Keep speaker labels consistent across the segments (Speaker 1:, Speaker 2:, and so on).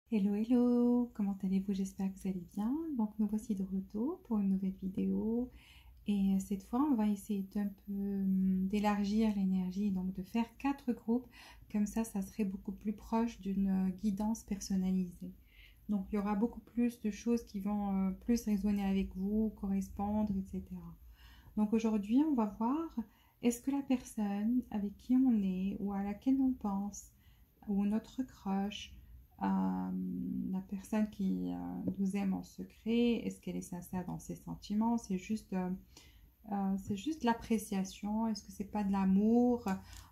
Speaker 1: Hello, hello, comment allez-vous? J'espère que vous allez bien. Donc nous voici de retour pour une nouvelle vidéo et cette fois on va essayer d'un peu d'élargir l'énergie, donc de faire 4 groupes, comme ça serait beaucoup plus proche d'une guidance personnalisée. Donc il y aura beaucoup plus de choses qui vont plus résonner avec vous, correspondre, etc. Donc aujourd'hui on va voir, est-ce que la personne avec qui on est ou à laquelle on pense, ou notre crush, la personne qui nous aime en secret, est-ce qu'elle est sincère dans ses sentiments? C'est juste l'appréciation. Est-ce que c'est pas de l'amour?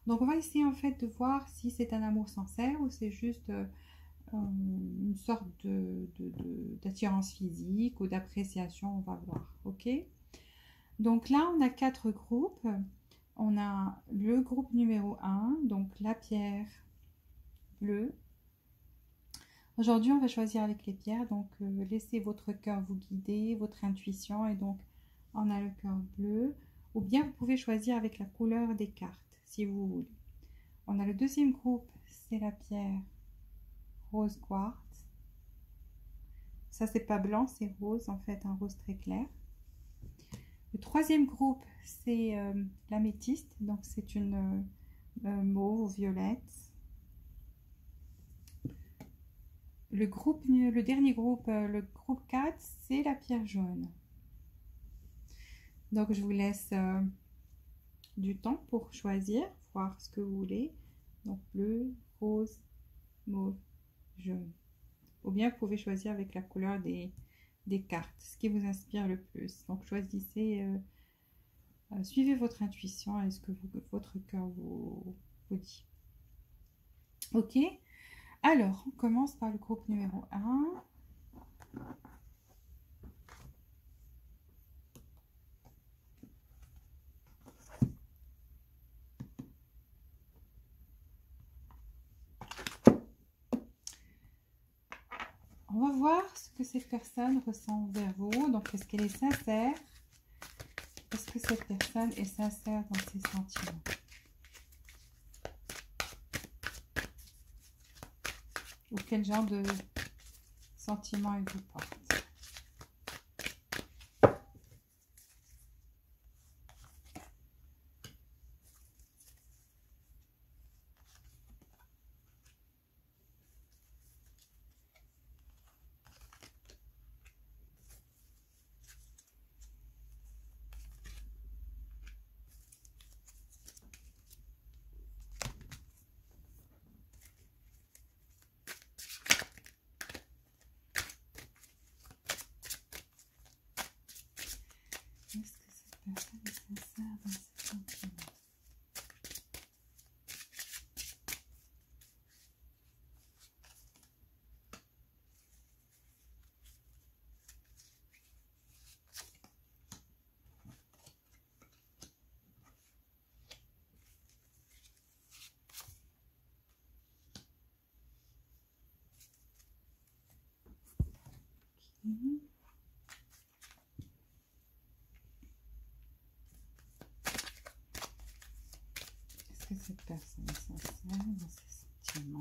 Speaker 1: Donc on va essayer en fait de voir si c'est un amour sincère ou c'est juste une sorte d'attirance physique ou d'appréciation. On va voir. Ok? Donc là on a 4 groupes. On a le groupe numéro 1, donc la pierre bleue. Aujourd'hui, on va choisir avec les pierres, donc laissez votre cœur vous guider, votre intuition, et donc on a le cœur bleu, ou bien vous pouvez choisir avec la couleur des cartes, si vous voulez. On a le deuxième groupe, c'est la pierre rose quartz. Ça, c'est pas blanc, c'est rose, en fait, un rose très clair. Le troisième groupe, c'est l'améthyste, donc c'est une mauve ou violette. Le dernier groupe, le groupe 4, c'est la pierre jaune. Donc je vous laisse du temps pour choisir, voir ce que vous voulez. Donc bleu, rose, mauve, jaune. Ou bien vous pouvez choisir avec la couleur des cartes, ce qui vous inspire le plus. Donc choisissez, suivez votre intuition et ce que votre cœur vous dit. Ok, alors on commence par le groupe numéro 1. On va voir ce que cette personne ressent vers vous. Donc, est-ce qu'elle est sincère? Est-ce que cette personne est sincère dans ses sentiments? Ou quel genre de sentiments elle vous porte? Est-ce que cette personne est sincère dans ses sentiments? Okay. Est-ce que cette personne est sincère dans ses sentiments?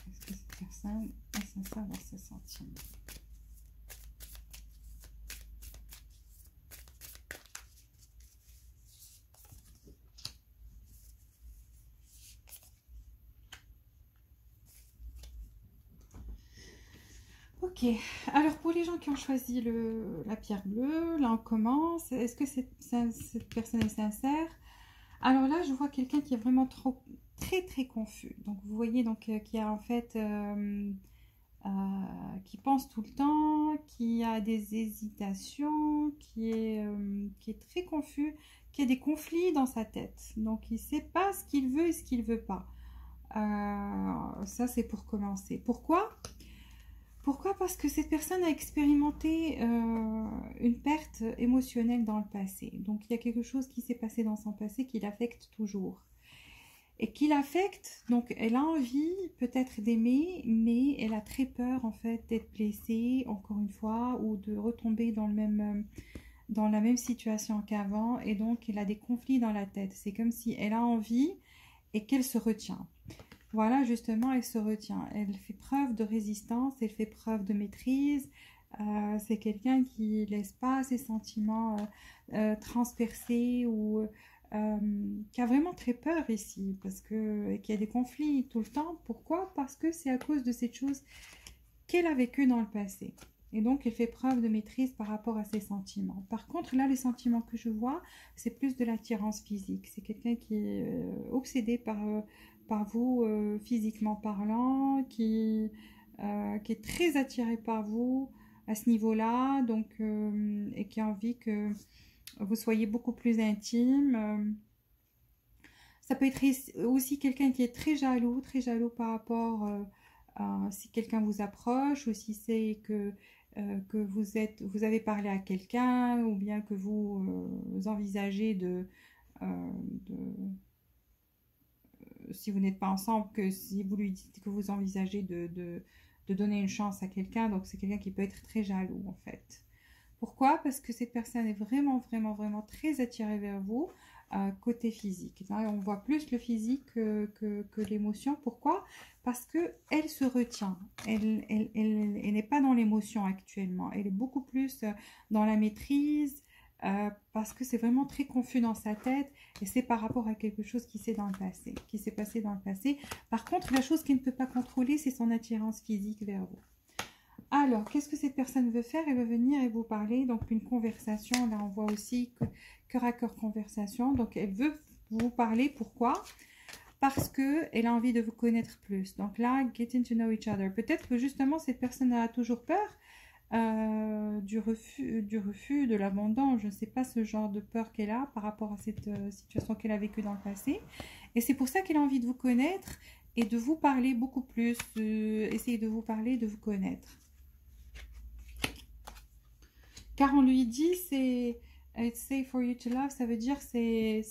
Speaker 1: Est-ce que cette personne est sincère dans ses sentiments? Ok, alors pour les gens qui ont choisi la pierre bleue, là on commence. Est-ce que cette personne est sincère? Alors là, je vois quelqu'un qui est vraiment très confus. Donc vous voyez donc qui a en fait euh, qui pense tout le temps, qui a des hésitations, qui est très confus, qui a des conflits dans sa tête. Donc il ne sait pas ce qu'il veut et ce qu'il ne veut pas. Ça c'est pour commencer. Pourquoi? Parce que cette personne a expérimenté une perte émotionnelle dans le passé. Donc il y a quelque chose qui s'est passé dans son passé qui l'affecte toujours. et qui l'affecte. Donc, elle a envie peut-être d'aimer, mais elle a très peur en fait d'être blessée, encore une fois, ou de retomber dans la même situation qu'avant. Et donc, elle a des conflits dans la tête. C'est comme si elle a envie et qu'elle se retient. Voilà, justement, elle se retient. Elle fait preuve de résistance, elle fait preuve de maîtrise. C'est quelqu'un qui laisse pas ses sentiments transpercer ou qui a vraiment très peur ici parce que qu'il y a des conflits tout le temps. Pourquoi? Parce que c'est à cause de cette chose qu'elle a vécue dans le passé. Et donc, elle fait preuve de maîtrise par rapport à ses sentiments. Par contre, là, les sentiments que je vois, c'est plus de l'attirance physique. C'est quelqu'un qui est obsédé par vous, physiquement parlant, qui est très attiré par vous à ce niveau-là, donc, et qui a envie que vous soyez beaucoup plus intime. Ça peut être aussi quelqu'un qui est très jaloux par rapport à si quelqu'un vous approche ou si c'est que vous avez parlé à quelqu'un ou bien que vous envisagez si vous n'êtes pas ensemble, que si vous lui dites que vous envisagez de donner une chance à quelqu'un, donc c'est quelqu'un qui peut être très jaloux en fait. Pourquoi? Parce que cette personne est vraiment, vraiment, vraiment très attirée vers vous, côté physique. Là, on voit plus le physique que l'émotion. Pourquoi? Parce qu'elle se retient. Elle n'est pas dans l'émotion actuellement. Elle est beaucoup plus dans la maîtrise, parce que c'est vraiment très confus dans sa tête et c'est par rapport à quelque chose qui s'est passé dans le passé. Par contre, la chose qu'elle ne peut pas contrôler, c'est son attirance physique vers vous. Alors, qu'est-ce que cette personne veut faire? Elle veut venir et vous parler, donc une conversation. Là, on voit aussi cœur à cœur conversation. Donc, elle veut vous parler. Pourquoi? Parce qu'elle a envie de vous connaître plus. Donc là, getting to know each other. Peut-être que justement, cette personne a toujours peur du refus, de l'abandon. Je ne sais pas ce genre de peur qu'elle a par rapport à cette situation qu'elle a vécue dans le passé. Et c'est pour ça qu'elle a envie de vous connaître et de vous parler beaucoup plus. Essayer de vous parler, de vous connaître. Car on lui dit, c'est it's safe for you to love, ça veut dire c'est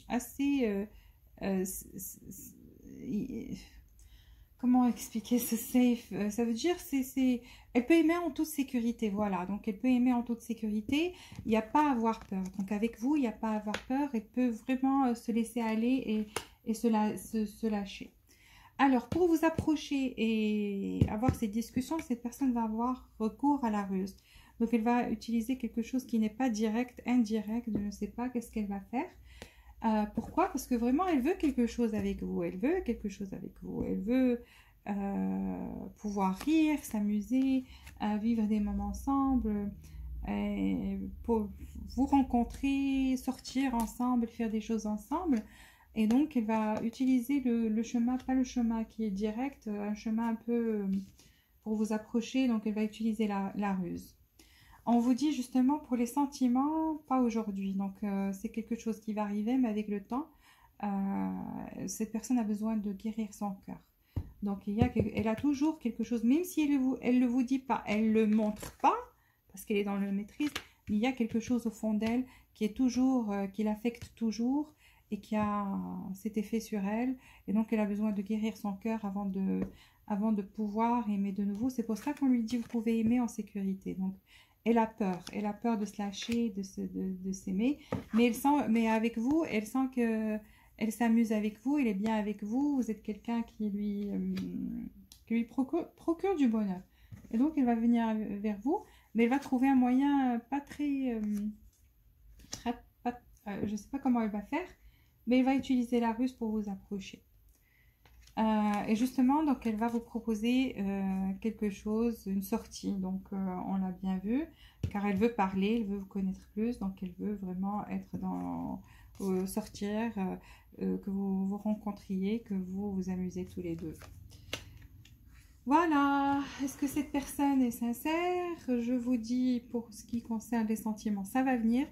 Speaker 1: assez... comment expliquer ce safe? Ça veut dire elle peut aimer en toute sécurité, voilà. Donc elle peut aimer en toute sécurité, il n'y a pas à avoir peur. Donc avec vous, il n'y a pas à avoir peur, elle peut vraiment se laisser aller et se lâcher. Alors, pour vous approcher et avoir ces discussions, cette personne va avoir recours à la ruse. Donc, elle va utiliser quelque chose qui n'est pas direct, indirect, je ne sais pas qu'est-ce qu'elle va faire. Pourquoi? Parce que vraiment, elle veut quelque chose avec vous. Elle veut quelque chose avec vous. Elle veut pouvoir rire, s'amuser, vivre des moments ensemble, pour vous rencontrer, sortir ensemble, faire des choses ensemble. Et donc, elle va utiliser le chemin, pas le chemin qui est direct, un chemin un peu pour vous approcher. Donc, elle va utiliser la ruse. On vous dit justement pour les sentiments, pas aujourd'hui. Donc, c'est quelque chose qui va arriver, mais avec le temps, cette personne a besoin de guérir son cœur. Donc, elle a toujours quelque chose, même si elle ne vous dit pas, elle ne le montre pas, parce qu'elle est dans le maîtrise, mais il y a quelque chose au fond d'elle qui est toujours, qui l'affecte toujours, et qui a cet effet sur elle. Et donc, elle a besoin de guérir son cœur avant de pouvoir aimer de nouveau. C'est pour ça qu'on lui dit, vous pouvez aimer en sécurité. Donc, elle a peur de se lâcher, de s'aimer. Mais avec vous, elle sent qu'elle s'amuse avec vous, elle est bien avec vous. Vous êtes quelqu'un qui lui procure du bonheur. Et donc, elle va venir vers vous, mais elle va trouver un moyen pas très... je ne sais pas comment elle va faire, mais elle va utiliser la ruse pour vous approcher. Et justement, donc elle va vous proposer quelque chose, une sortie. Donc on l'a bien vu, car elle veut parler, elle veut vous connaître plus, donc elle veut vraiment être dans sortir, que vous vous rencontriez, que vous vous amusez tous les deux. Voilà, est-ce que cette personne est sincère? Je vous dis, pour ce qui concerne les sentiments, ça va venir.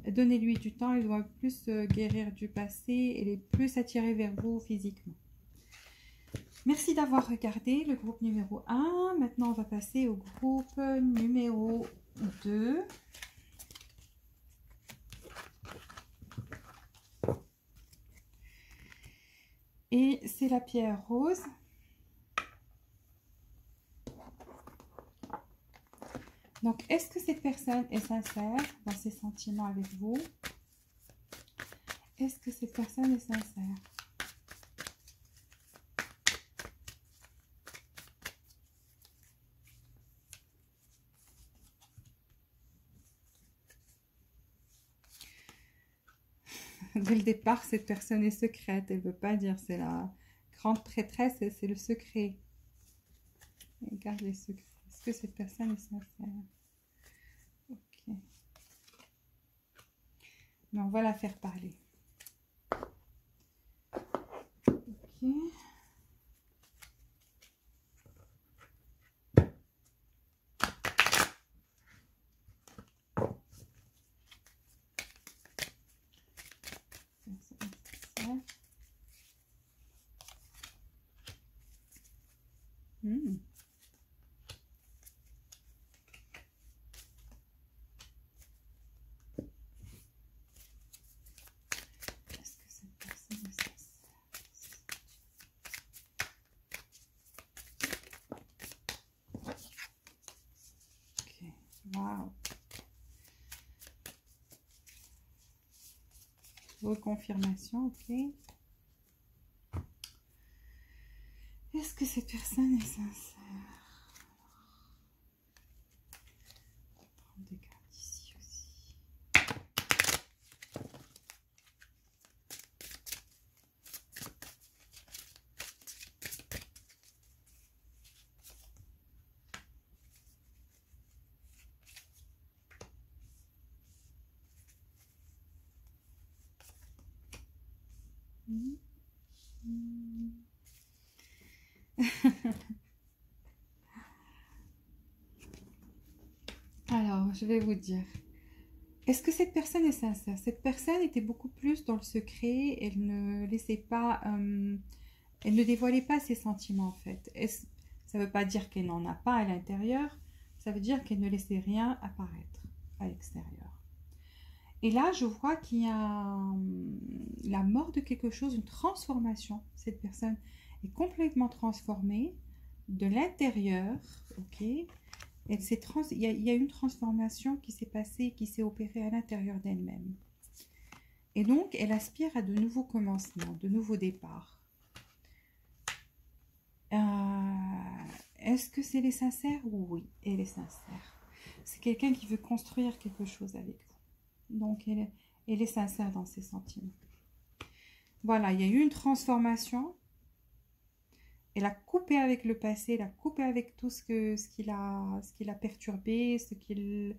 Speaker 1: Donnez-lui du temps, il doit plus guérir du passé, elle est plus attirée vers vous physiquement. Merci d'avoir regardé le groupe numéro 1. Maintenant, on va passer au groupe numéro 2. Et c'est la pierre rose. Donc, est-ce que cette personne est sincère dans ses sentiments avec vous? Est-ce que cette personne est sincère? Dès le départ, cette personne est secrète. Elle ne veut pas dire. C'est la grande prêtresse, c'est le secret. Elle garde les secrets. Est-ce que cette personne est sincère? Ok. Mais on va la faire parler. Ok. Hmm. Est-ce que cette personne est sincère? Ok, waouh. Reconfirmation, ok. Est-ce que cette personne est sincère? On va prendre des cartes ici aussi. Alors, je vais vous dire. Est-ce que cette personne est sincère? Cette personne était beaucoup plus dans le secret. Elle ne laissait pas... elle ne dévoilait pas ses sentiments, en fait. Ça ne veut pas dire qu'elle n'en a pas à l'intérieur. Ça veut dire qu'elle ne laissait rien apparaître à l'extérieur. Et là, je vois qu'il y a la mort de quelque chose, une transformation. Cette personne est complètement transformée de l'intérieur, ok? Il y a une transformation qui s'est passée, qui s'est opérée à l'intérieur d'elle-même. Et donc, elle aspire à de nouveaux commencements, de nouveaux départs. Est-ce que c'est les sincères? Oui, elle est sincère. C'est quelqu'un qui veut construire quelque chose avec vous. Donc, elle est sincère dans ses sentiments. Voilà, il y a eu une transformation. Elle a coupé avec le passé, elle a coupé avec tout ce qui l'a perturbé, le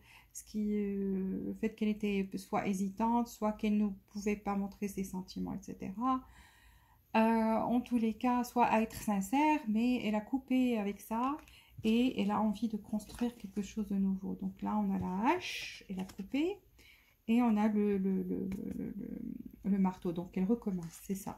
Speaker 1: fait qu'elle était soit hésitante, soit qu'elle ne pouvait pas montrer ses sentiments, etc. En tous les cas, soit à être sincère, mais elle a coupé avec ça et elle a envie de construire quelque chose de nouveau. Donc là, on a la hache, elle a coupé. Et on a le marteau. Donc, elle recommence. C'est ça.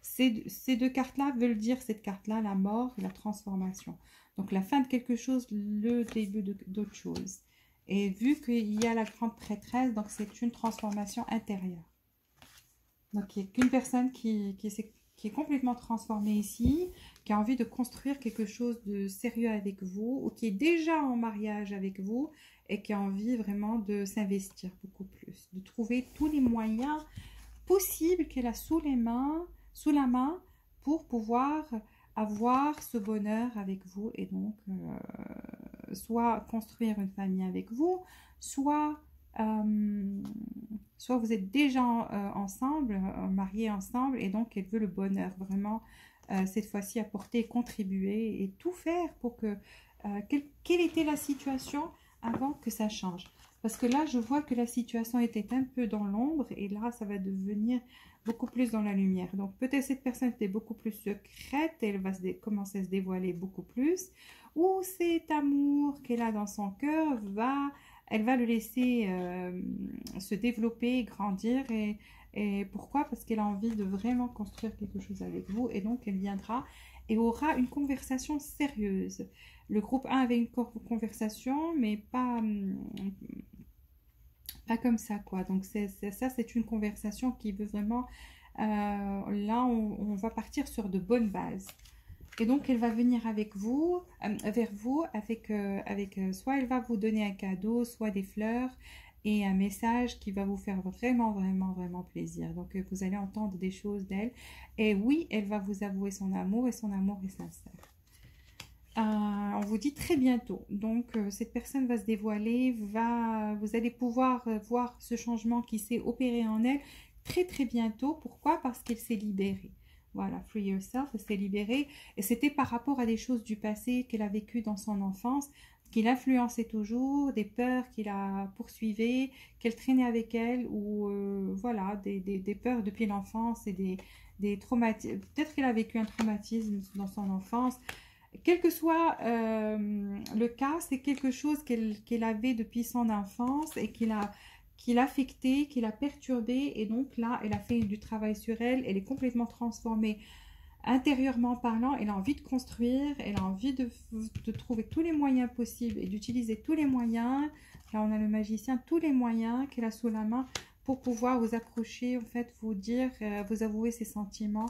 Speaker 1: Ces deux cartes-là veulent dire, cette carte-là, la mort et la transformation. Donc, la fin de quelque chose, le début d'autre chose. Et vu qu'il y a la grande prêtresse, donc c'est une transformation intérieure. Donc, il n'y a qu'une personne qui est complètement transformée ici, qui a envie de construire quelque chose de sérieux avec vous, ou qui est déjà en mariage avec vous, et qui a envie vraiment de s'investir beaucoup plus, de trouver tous les moyens possibles qu'elle a sous la main, pour pouvoir avoir ce bonheur avec vous, et donc soit construire une famille avec vous, soit vous êtes déjà ensemble, mariés ensemble, et donc elle veut le bonheur, vraiment cette fois-ci apporter, contribuer et tout faire pour que quelle était la situation avant que ça change. Parce que là, je vois que la situation était un peu dans l'ombre et là, ça va devenir beaucoup plus dans la lumière. Donc, peut-être cette personne était beaucoup plus secrète, elle va commencer à se dévoiler beaucoup plus. Ou cet amour qu'elle a dans son cœur, elle va le laisser se développer, grandir. Et pourquoi? Parce qu'elle a envie de vraiment construire quelque chose avec vous. Et donc, elle viendra et aura une conversation sérieuse. Le groupe 1 avait une conversation, mais pas comme ça, quoi. Donc, ça, c'est une conversation qui veut vraiment là, on va partir sur de bonnes bases. Et donc, elle va venir avec vous, vers vous, soit elle va vous donner un cadeau, soit des fleurs et un message qui va vous faire vraiment, vraiment, vraiment plaisir. Donc, vous allez entendre des choses d'elle. Et oui, elle va vous avouer son amour et son amour est sincère. On vous dit très bientôt. Donc, cette personne va se dévoiler, vous allez pouvoir voir ce changement qui s'est opéré en elle très, très bientôt. Pourquoi? Parce qu'elle s'est libérée. Voilà, free yourself, elle s'est libérée. Et c'était par rapport à des choses du passé qu'elle a vécues dans son enfance, qui l'influençaient toujours, des peurs qui la poursuivaient, qu'elle traînait avec elle, ou voilà, des peurs depuis l'enfance et des traumatismes. Peut-être qu'elle a vécu un traumatisme dans son enfance. Quel que soit le cas, c'est quelque chose qu'elle avait depuis son enfance et qui l'a affectée, qui l'a perturbée. Et donc là, elle a fait du travail sur elle. Elle est complètement transformée intérieurement parlant. Elle a envie de construire. Elle a envie de trouver tous les moyens possibles et d'utiliser tous les moyens. Là, on a le magicien, tous les moyens qu'elle a sous la main pour pouvoir vous approcher, en fait, vous dire, vous avouer ses sentiments.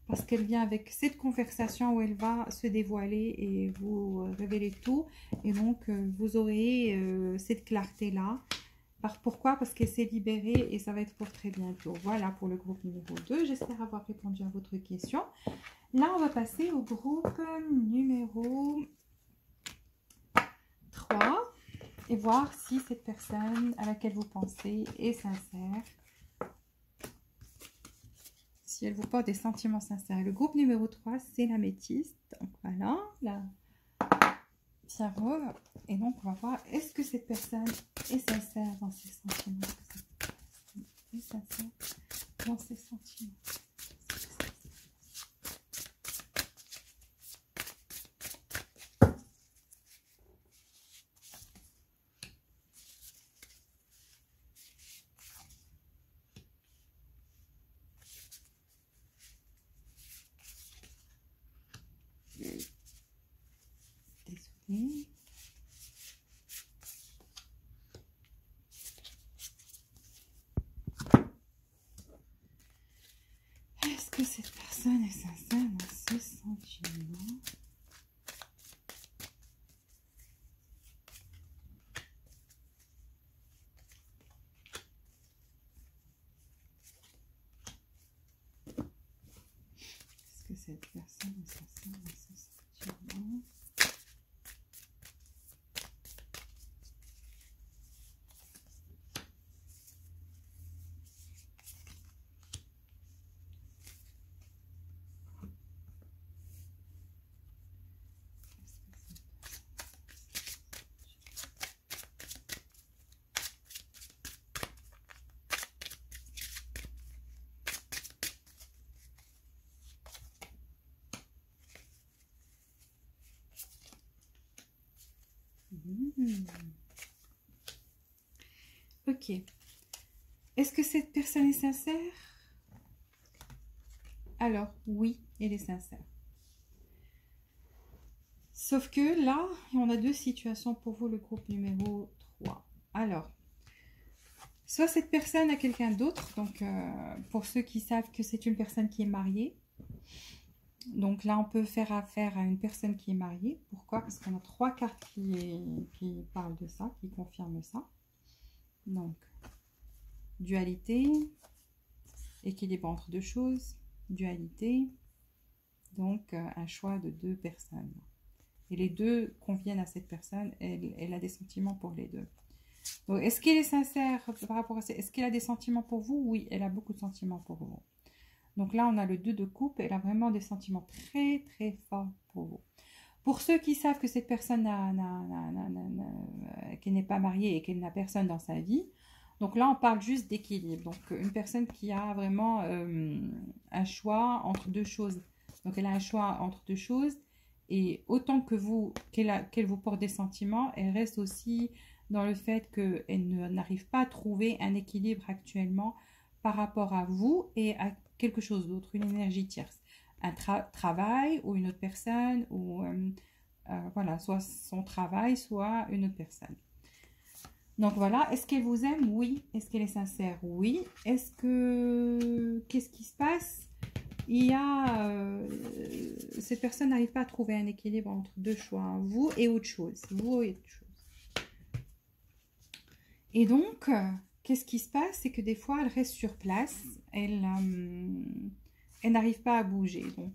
Speaker 1: Parce qu'elle vient avec cette conversation où elle va se dévoiler et vous révéler tout. Et donc, vous aurez cette clarté-là. Pourquoi? Parce qu'elle s'est libérée et ça va être pour très bientôt. Voilà pour le groupe numéro 2. J'espère avoir répondu à votre question. Là, on va passer au groupe numéro 3 et voir si cette personne à laquelle vous pensez est sincère. Si elle vous porte des sentiments sincères. Le groupe numéro 3, c'est l'améthyste. Donc voilà, la pierre rose. Et donc, on va voir, est-ce que cette personne est sincère dans ses sentiments? Est sincère dans ses sentiments? Désolée. Est-ce que cette personne est sincère dans ses sentiments? Est-ce que cette personne est sincère dans ses sentiments? Ok. Est-ce que cette personne est sincère? Alors, oui, elle est sincère. Sauf que là, on a deux situations pour vous, le groupe numéro 3. Alors, soit cette personne a quelqu'un d'autre, donc pour ceux qui savent que c'est une personne qui est mariée. Donc là, on peut faire affaire à une personne qui est mariée. Pourquoi? Parce qu'on a 3 cartes qui parlent de ça, qui confirment ça. Donc, dualité, équilibre entre deux choses, dualité, donc un choix de 2 personnes. Et les deux conviennent à cette personne, elle a des sentiments pour les deux. Donc, est-ce qu'elle est sincère par rapport à ça? Est-ce qu'elle a des sentiments pour vous? Oui, elle a beaucoup de sentiments pour vous. Donc là, on a le 2 de coupe. Elle a vraiment des sentiments très, très forts pour vous. Pour ceux qui savent que cette personne qu'elle n'est pas mariée et qu'elle n'a personne dans sa vie, donc là, on parle juste d'équilibre. Donc, une personne qui a vraiment un choix entre deux choses. Donc, elle a un choix entre deux choses. Et autant que vous, qu'elle vous porte des sentiments, elle reste aussi dans le fait qu'elle n'arrive pas à trouver un équilibre actuellement par rapport à vous et à quelque chose d'autre, une énergie tierce. Un travail ou une autre personne, ou voilà, soit son travail, soit une autre personne. Donc voilà, est-ce qu'elle vous aime? Oui. Est-ce qu'elle est sincère? Oui. Est-ce que... Qu'est-ce qui se passe? Il y a... cette personne n'arrive pas à trouver un équilibre entre deux choix, hein, vous et autre chose. Vous et autre chose. Et donc, qu'est-ce qui se passe? C'est que des fois, elle reste sur place. Elle n'arrive pas à bouger. Donc,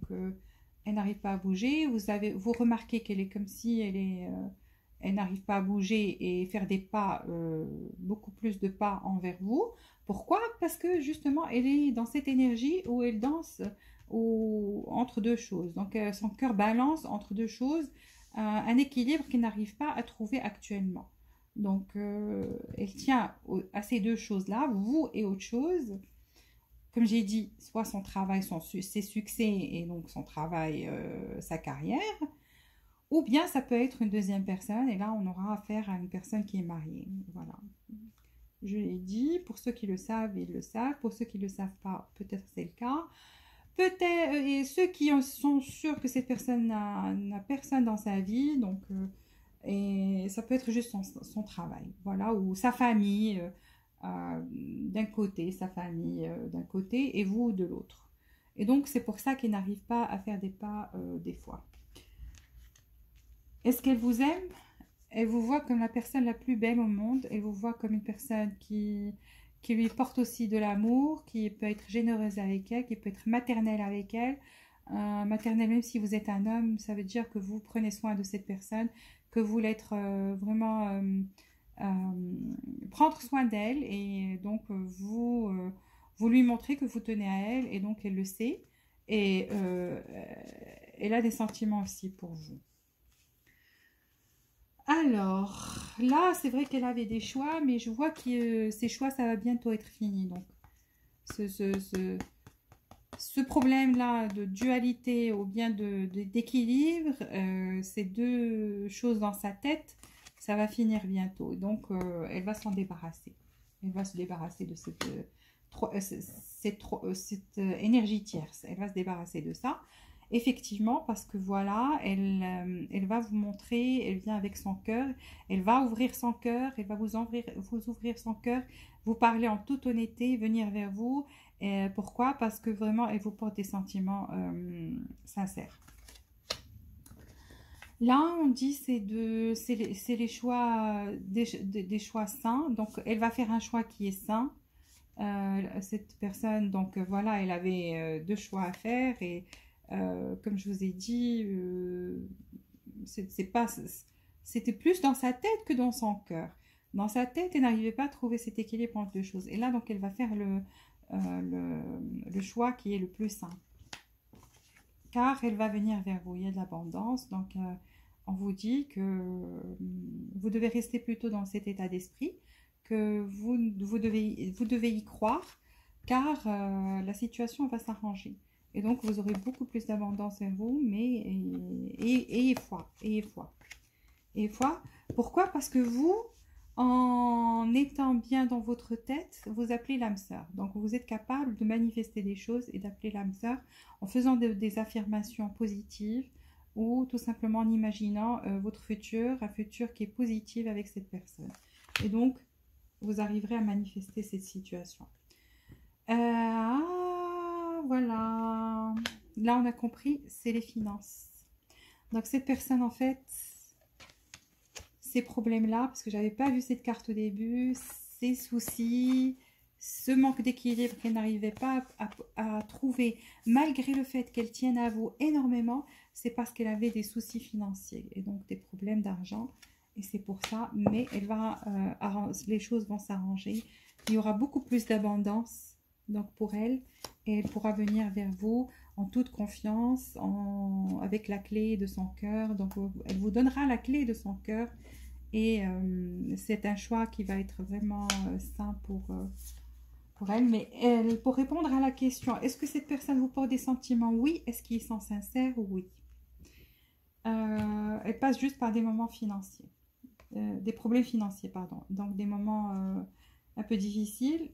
Speaker 1: elle n'arrive pas à bouger. Vous remarquez qu'elle est comme si elle n'arrive pas à bouger et faire des pas, beaucoup plus de pas envers vous. Pourquoi? Parce que justement, elle est dans cette énergie où elle danse entre deux choses. Donc, son cœur balance entre deux choses, un équilibre qu'elle n'arrive pas à trouver actuellement. Donc, elle tient à ces deux choses-là, vous et autre chose. Comme j'ai dit, soit son travail, ses succès et donc son travail, sa carrière, ou bien ça peut être une deuxième personne et là on aura affaire à une personne qui est mariée. Voilà. Je l'ai dit, pour ceux qui le savent, ils le savent. Pour ceux qui ne le savent pas, peut-être c'est le cas. Peut-être, et ceux qui sont sûrs que cette personne n'a personne dans sa vie, donc, et ça peut être juste son travail, voilà, ou sa famille d'un côté, sa famille d'un côté, et vous de l'autre. Et donc, c'est pour ça qu'il n'arrive pas à faire des pas des fois. Est-ce qu'elle vous aime? Elle vous voit comme la personne la plus belle au monde. Elle vous voit comme une personne qui lui porte aussi de l'amour, qui peut être généreuse avec elle, qui peut être maternelle avec elle. Maternelle, même si vous êtes un homme, ça veut dire que vous prenez soin de cette personne, que vous voulez être vraiment prendre soin d'elle et donc vous lui montrez que vous tenez à elle et donc elle le sait et elle a des sentiments aussi pour vous. Alors, là, c'est vrai qu'elle avait des choix, mais je vois que ces choix, ça va bientôt être fini. Donc, ce problème-là de dualité ou bien d'équilibre, ces deux choses dans sa tête, ça va finir bientôt. Donc, elle va s'en débarrasser. Elle va se débarrasser de cette énergie tierce. Elle va se débarrasser de ça. Effectivement, parce que voilà, elle va vous montrer, elle vient avec son cœur, elle va ouvrir son cœur, elle va vous ouvrir son cœur, vous parler en toute honnêteté, venir vers vous. Pourquoi? Parce que vraiment, elle vous porte des sentiments sincères. Là, on dit c'est les choix, des choix sains. Donc, elle va faire un choix qui est sain. Cette personne, donc voilà, elle avait deux choix à faire et comme je vous ai dit, c'était plus dans sa tête que dans son cœur. Dans sa tête, elle n'arrivait pas à trouver cet équilibre entre deux choses. Et là, donc, elle va faire le choix qui est le plus sain. Car elle va venir vers vous. Il y a de l'abondance. Donc, on vous dit que vous devez rester plutôt dans cet état d'esprit, que vous devez y croire, car la situation va s'arranger. Et donc, vous aurez beaucoup plus d'abondance vers vous, mais ayez foi, ayez foi. Ayez foi. Pourquoi? Parce que vous, en étant bien dans votre tête, vous appelez l'âme sœur. Donc, vous êtes capable de manifester des choses et d'appeler l'âme sœur en faisant des affirmations positives ou tout simplement en imaginant votre futur, un futur qui est positif avec cette personne. Et donc, vous arriverez à manifester cette situation. Voilà. Là, on a compris, c'est les finances. Donc, cette personne, en fait, ces problèmes-là, parce que j'avais pas vu cette carte au début, ces soucis, ce manque d'équilibre qu'elle n'arrivait pas à trouver, malgré le fait qu'elle tienne à vous énormément, c'est parce qu'elle avait des soucis financiers et donc des problèmes d'argent. Et c'est pour ça, mais les choses vont s'arranger. Il y aura beaucoup plus d'abondance donc pour elle et elle pourra venir vers vous en toute confiance, avec la clé de son cœur. Donc elle vous donnera la clé de son cœur et c'est un choix qui va être vraiment sain pour elle. Mais pour répondre à la question, est-ce que cette personne vous porte des sentiments? Oui. Est-ce qu'ils sont sincères? Oui. Elle passe juste par des moments financiers. Des problèmes financiers, pardon. Donc des moments un peu difficiles.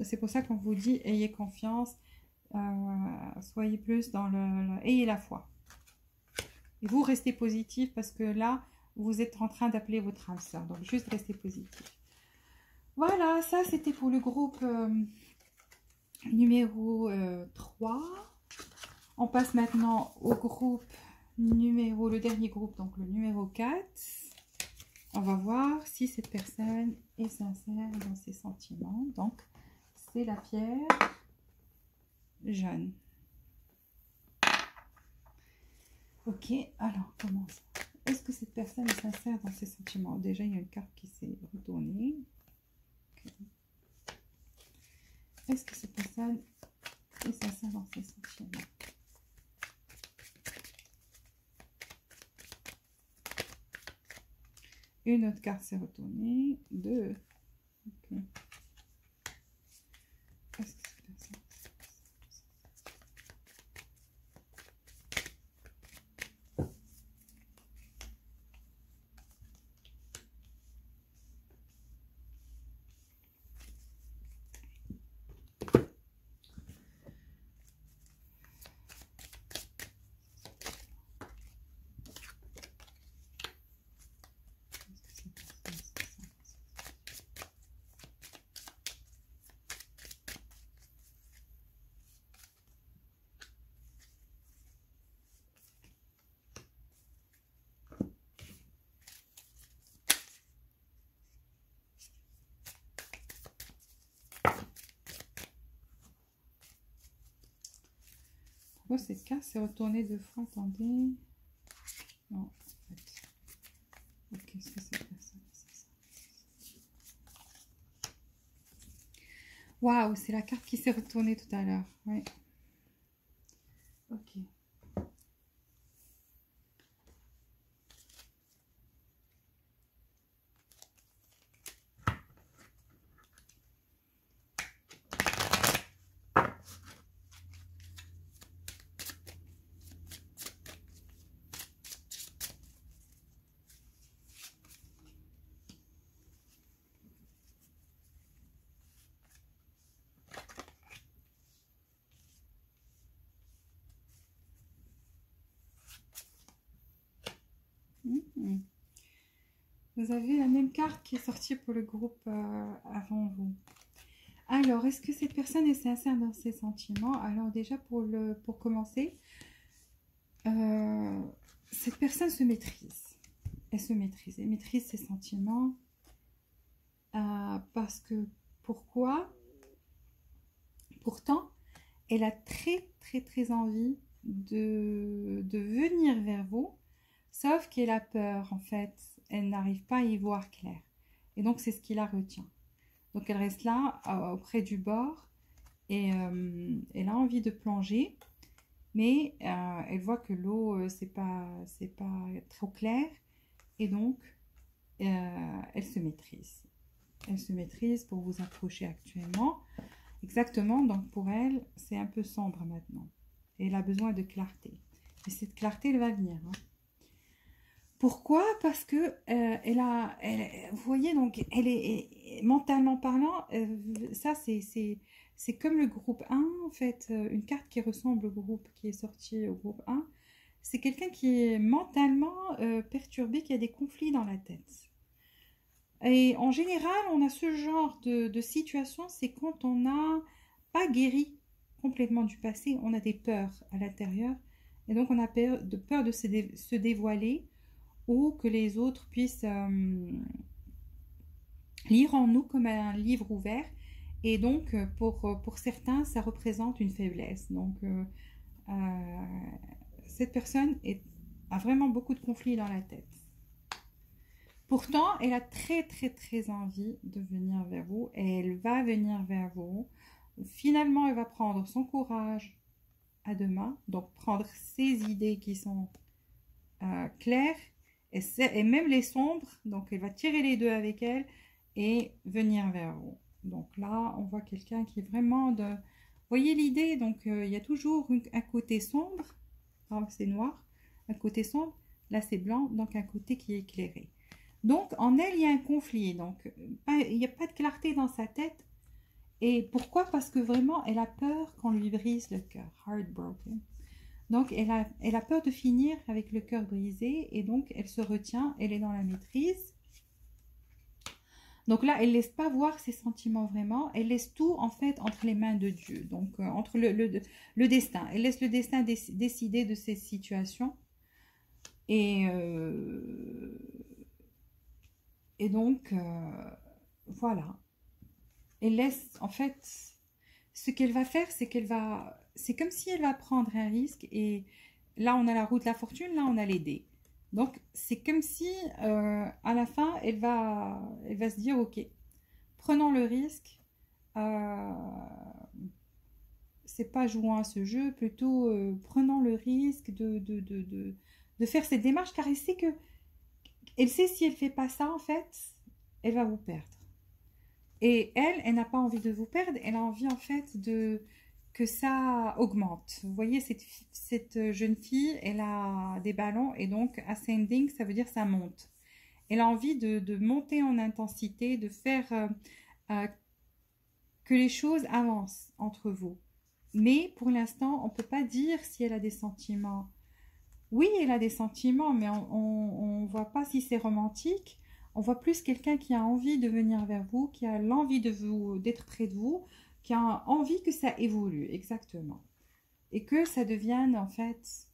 Speaker 1: C'est pour ça qu'on vous dit ayez confiance, soyez plus dans ayez la foi. Et vous restez positif parce que là, vous êtes en train d'appeler votre âme sœur. Donc, juste restez positif. Voilà, ça, c'était pour le groupe numéro 3. On passe maintenant au groupe numéro, le dernier groupe, donc le numéro 4. On va voir si cette personne est sincère dans ses sentiments. Donc, c'est la pierre jaune. Ok, alors, commence. Est-ce que cette personne est sincère dans ses sentiments? Déjà, il y a une carte qui s'est retournée. Okay. Est-ce que cette personne est sincère dans ses sentiments? Une autre carte s'est retournée. 2. Ok. Est-ce que cette personne... Pourquoi cette carte s'est retournée 2 fois? Attendez. Non, en fait. Ok, est-ce que cette personne, c'est ça? Waouh, c'est la carte qui s'est retournée tout à l'heure. Oui. Ok. Vous avez la même carte qui est sortie pour le groupe avant vous. Alors, est-ce que cette personne est sincère dans ses sentiments? Alors déjà, pour commencer, cette personne se maîtrise. Elle se maîtrise. Elle maîtrise ses sentiments. Parce que, pourquoi? Pourtant, elle a très envie de venir vers vous. Sauf qu'elle a peur, en fait. Elle n'arrive pas à y voir clair. Et donc, c'est ce qui la retient. Donc, elle reste là, auprès du bord. Et elle a envie de plonger. Mais elle voit que l'eau, c'est pas trop clair. Et donc, elle se maîtrise. Elle se maîtrise pour vous approcher actuellement. Exactement, donc pour elle, c'est un peu sombre maintenant. Et elle a besoin de clarté. Et cette clarté, elle va venir. Hein. Pourquoi? Parce que vous voyez, donc, elle est mentalement parlant, ça c'est comme le groupe 1, en fait, une carte qui ressemble au groupe qui est sorti au groupe 1. C'est quelqu'un qui est mentalement perturbé, qui a des conflits dans la tête. Et en général, on a ce genre de situation, c'est quand on n'a pas guéri complètement du passé, on a des peurs à l'intérieur, et donc on a peur de se dévoiler, ou que les autres puissent lire en nous comme un livre ouvert. Et donc, pour certains, ça représente une faiblesse. Donc, cette personne a vraiment beaucoup de conflits dans la tête. Pourtant, elle a très envie de venir vers vous. Et elle va venir vers vous. Finalement, elle va prendre son courage à deux mains. Donc, prendre ses idées qui sont claires. Et même les sombres, donc elle va tirer les deux avec elle et venir vers vous. Donc là, on voit quelqu'un qui est vraiment de... Vous voyez l'idée? Donc il y a toujours un côté sombre, c'est noir, un côté sombre, là c'est blanc, donc un côté qui est éclairé. Donc en elle, il y a un conflit, donc il n'y a pas de clarté dans sa tête. Et pourquoi? Parce que vraiment, elle a peur qu'on lui brise le cœur, heartbroken. Donc, elle a peur de finir avec le cœur brisé et donc elle se retient, elle est dans la maîtrise. Donc là, elle ne laisse pas voir ses sentiments vraiment, elle laisse tout en fait entre les mains de Dieu, donc entre le destin. Elle laisse le destin décider de ces situations. Et donc, voilà. Elle laisse, en fait, ce qu'elle va faire, c'est qu'elle va... C'est comme si elle va prendre un risque. Et là, on a la roue de la fortune, là, on a les dés. Donc, c'est comme si, à la fin, elle va se dire, OK, prenons le risque. C'est pas jouant à ce jeu, plutôt prenons le risque de faire cette démarche, car elle sait que... Elle sait si elle fait pas ça, en fait, elle va vous perdre. Et elle n'a pas envie de vous perdre, elle a envie en fait que ça augmente. Vous voyez, cette jeune fille, elle a des ballons et donc ascending, ça veut dire ça monte. Elle a envie de monter en intensité, de faire que les choses avancent entre vous. Mais pour l'instant, on ne peut pas dire si elle a des sentiments. Oui, elle a des sentiments, mais on ne voit pas si c'est romantique. On voit plus quelqu'un qui a envie de venir vers vous, qui a l'envie d'être près de vous, qui a envie que ça évolue, exactement. Et que ça devienne en fait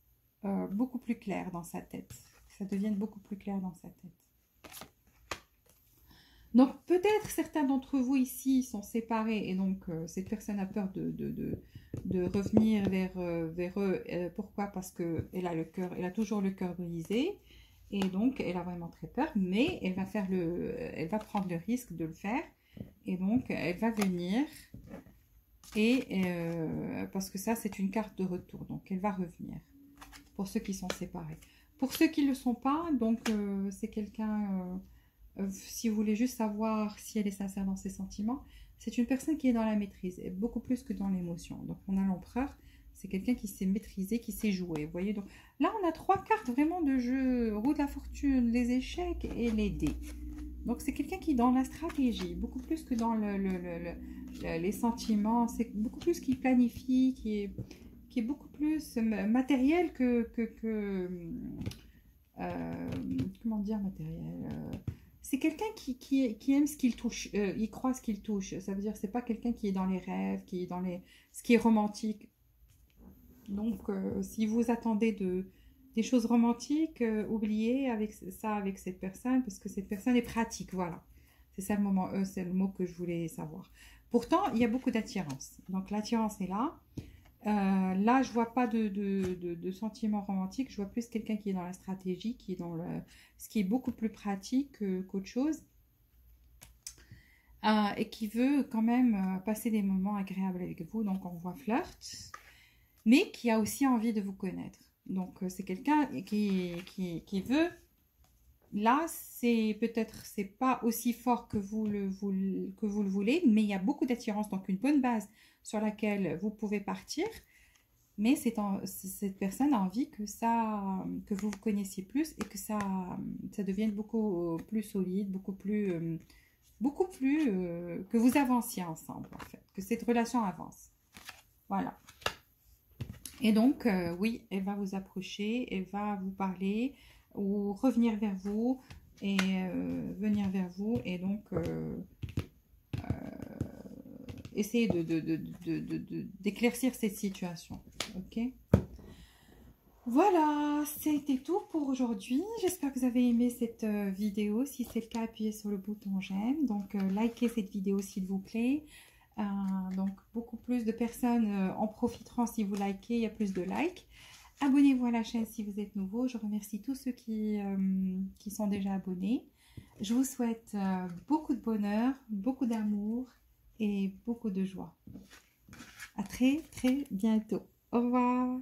Speaker 1: beaucoup plus clair dans sa tête. Ça devienne beaucoup plus clair dans sa tête. Donc peut-être certains d'entre vous ici sont séparés et donc cette personne a peur de revenir vers eux. Pourquoi? Parce qu'elle a elle a toujours le cœur brisé. Et donc, elle a vraiment très peur, mais elle va prendre le risque de le faire. Et donc, elle va venir. Et parce que ça, c'est une carte de retour. Donc, elle va revenir. Pour ceux qui sont séparés. Pour ceux qui ne le sont pas, donc, c'est quelqu'un... si vous voulez juste savoir si elle est sincère dans ses sentiments, c'est une personne qui est dans la maîtrise. Et beaucoup plus que dans l'émotion. Donc, on a l'empereur. C'est quelqu'un qui sait maîtriser, qui sait jouer. Vous voyez, donc là, on a 3 cartes vraiment de jeu. Roue de la fortune, les échecs et les dés. Donc, c'est quelqu'un qui est dans la stratégie, beaucoup plus que dans les sentiments. C'est beaucoup plus qui planifie, qui est beaucoup plus matériel comment dire matériel c'est quelqu'un qui aime ce qu'il touche. Il croit ce qu'il touche. Ça veut dire que c'est pas quelqu'un qui est dans les rêves, qui est dans ce qui est romantique. Donc, si vous attendez des choses romantiques, oubliez avec cette personne, parce que cette personne est pratique, voilà. C'est ça c'est le mot que je voulais savoir. Pourtant, il y a beaucoup d'attirance. Donc, l'attirance est là. Là, je vois pas de sentiments romantiques. Je vois plus quelqu'un qui est dans la stratégie, qui est dans ce qui est beaucoup plus pratique qu'autre chose. Et qui veut quand même passer des moments agréables avec vous. Donc, on voit flirt. Mais qui a aussi envie de vous connaître. Donc, c'est quelqu'un qui veut... Là, c'est pas aussi fort que vous le voulez, mais il y a beaucoup d'attirance. Donc, une bonne base sur laquelle vous pouvez partir. Mais cette personne a envie que vous vous connaissiez plus et que ça devienne beaucoup plus solide, beaucoup plus que vous avanciez ensemble, en fait. Que cette relation avance. Voilà. Et donc, oui, elle va vous approcher, elle va vous parler ou revenir vers vous et venir vers vous. Et donc, essayer d'éclaircir cette situation. Ok? Voilà, c'était tout pour aujourd'hui. J'espère que vous avez aimé cette vidéo. Si c'est le cas, appuyez sur le bouton j'aime. Donc, likez cette vidéo s'il vous plaît. Donc beaucoup plus de personnes en profiteront si vous likez, il y a plus de likes. Abonnez-vous à la chaîne si vous êtes nouveau. Je remercie tous ceux qui sont déjà abonnés. Je vous souhaite beaucoup de bonheur, beaucoup d'amour et beaucoup de joie. À très très bientôt. Au revoir.